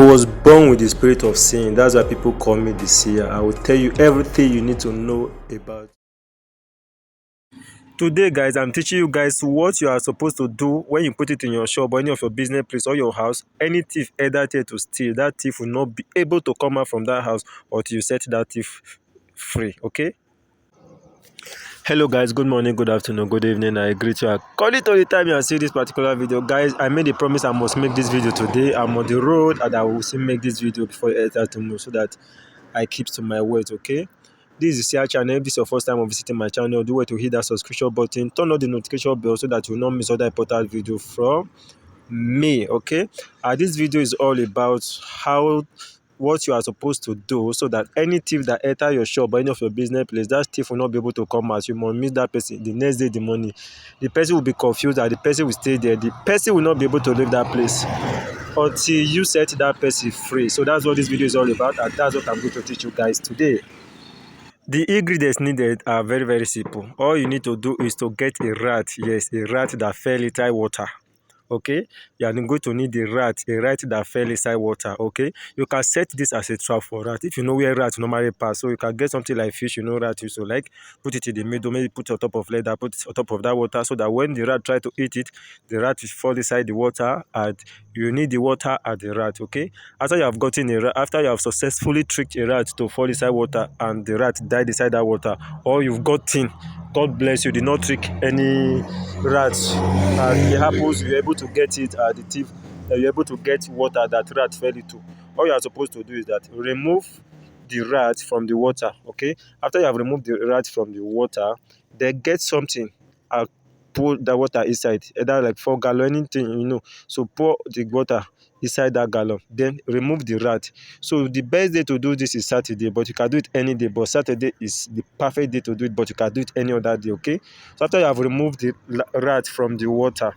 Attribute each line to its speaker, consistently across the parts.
Speaker 1: was born with the spirit of seeing. That's why people call me the seer. I will tell you everything you need to know about. Today, guys, I'm teaching you guys what you are supposed to do when you put it in your shop or any of your business place or your house. Any thief either here to steal, that thief will not be able to come out from that house until you set that thief free. Okay? Hello guys, good morning, good afternoon, good evening. I greet you according to the time you are seeing this particular video. Guys, I made a promise I must make this video today. I'm on the road and I will still make this video before I enter tomorrow so that I keep to my words. Okay, this is your channel. If this is your first time of visiting my channel, do it to hit that subscription button, turn on the notification bell so that you will not miss other important video from me. Okay, this video is all about what you are supposed to do so that any thief that enter your shop or any of your business place, that thief will not be able to come out. You must meet that person the next day, the morning. The person will be confused and the person will stay there. The person will not be able to leave that place until you set that person free. So that's what this video is all about, and that's what I'm going to teach you guys today. The ingredients needed are very, very simple. All you need to do is to get a rat. Yes, a rat that fell inside water. Okay, you are going to need a rat that fell inside water. Okay, you can set this as a trap for rat if you know where rat normally pass. So you can get something like fish, rat used to like, put it in the middle, maybe put it on top of leather, put it on top of that water, so that when the rat try to eat it, the rat will fall inside the water and you need the water and the rat. Okay, after you have gotten a rat, after you have successfully tricked a rat to fall inside water and the rat died inside that water, or you've gotten, God bless you, did not trick any rats, and it happens you're able to get it at the thief, you're able to get water that rat fell into. All you are supposed to do is that remove the rat from the water. Okay, after you have removed the rat from the water, then get something, pour the water inside, either like 4 gallon, anything, so pour the water inside that gallon, then remove the rat. So the best day to do this is Saturday, but you can do it any day, but Saturday is the perfect day to do it, but you can do it any other day. Okay, so after you have removed the rat from the water,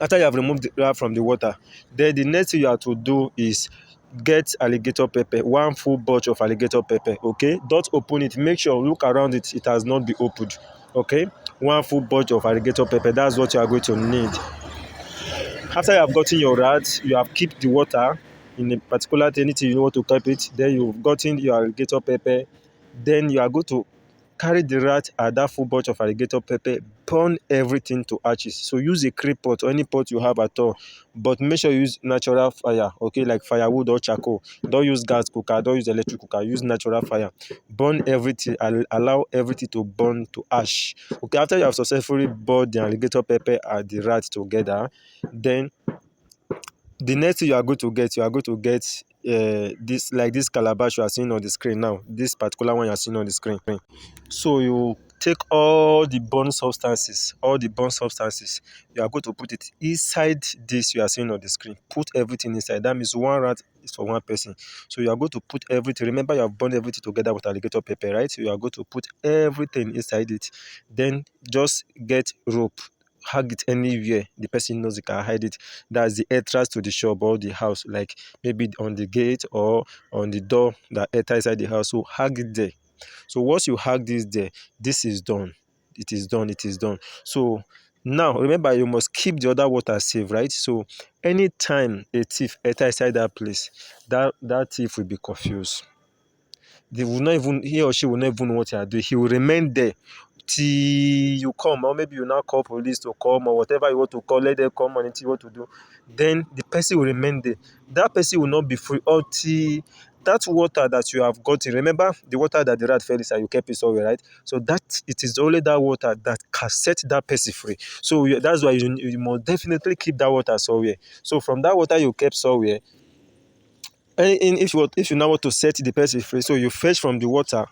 Speaker 1: then the next thing you have to do is get alligator pepper, one full bunch of alligator pepper. Okay, don't open it, make sure, look around it, it has not been opened. Okay, one full bunch of alligator pepper, that's what you are going to need. After you have gotten your rat, you have kept the water in a particular anything you know to keep it, then you've gotten your alligator pepper, then you are going to carry the rat at that full bunch of alligator pepper, burn everything to ashes. So use a clay pot or any pot you have at all, but make sure you use natural fire. Okay, like firewood or charcoal. Don't use gas cooker, don't use electric cooker, use natural fire. Burn everything and allow everything to burn to ash. Okay, after you have successfully burned the alligator pepper and the rat together, then the next thing you are going to get, this calabash you are seeing on the screen now, this particular one you are seeing on the screen. So you take all the burn substances, you are going to put it inside this you are seeing on the screen. Put everything inside. That means one rat is for one person. So you are going to put everything. Remember, you have burned everything together with alligator pepper, right? So you are going to put everything inside it. Then just get rope, hang it anywhere the person knows he can hide it. That's the entrance to the shop or the house, like maybe on the gate or on the door that enter inside the house. So hang it there. So once you hang this there, this is done. It is done. It is done. So now remember, you must keep the other water safe, right? So anytime a thief enter inside that place, that thief will be confused. He or she will not even know what you are doing. He will remain there till you come, or maybe you now call police to come, or whatever you want to call, let them come and see what to do. Then the person will remain there. That person will not be free until that water that you have gotten. Remember the water that the rat fell inside, you kept it somewhere, right? So that it is only that water that can set that person free. So that's why you must definitely keep that water somewhere. So from that water you kept somewhere, and if you now want to set the person free, so you fetch from the water.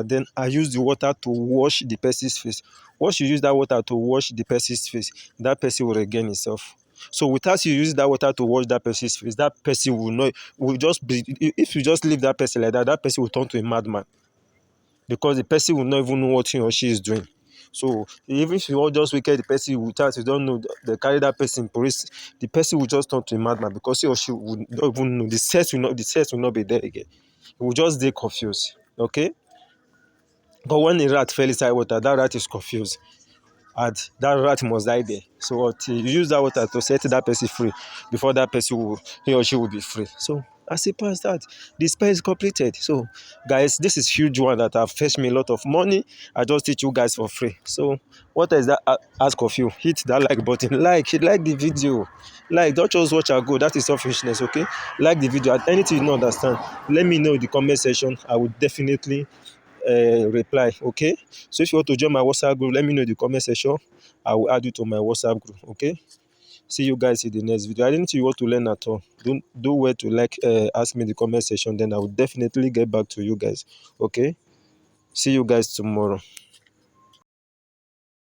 Speaker 1: Then I use the water to wash the person's face. Once you use that water to wash the person's face, that person will regain himself. So without you using that water to wash that person's face, that person will just be, if you just leave that person like that, that person will turn to a madman, because the person will not even know what he or she is doing. So even if you all just wicked the person without you don't know, they carry that person police, the person will just turn to a madman, because he or she will not even know, the sense will not be there again. He will just stay confused. Okay, but when a rat fell inside water, that rat is confused. and that rat must die there. So until you use that water to set that person free, before that person will, he or she will be free. So as it pass that, the spell is completed. So guys, this is huge one that have fetched me a lot of money. I just teach you guys for free. So what is that ask of you? Hit that like button, like the video, like, don't just watch and go. That is selfishness. Okay, like the video, and anything you don't understand, let me know in the comment section. I will definitely reply. Okay, so if you want to join my WhatsApp group, let me know in the comment section. I will add you to my WhatsApp group. Okay, see you guys in the next video. Anything you want to learn at all, don't do where to like ask me in the comment section, then I will definitely get back to you guys. Okay, see you guys tomorrow.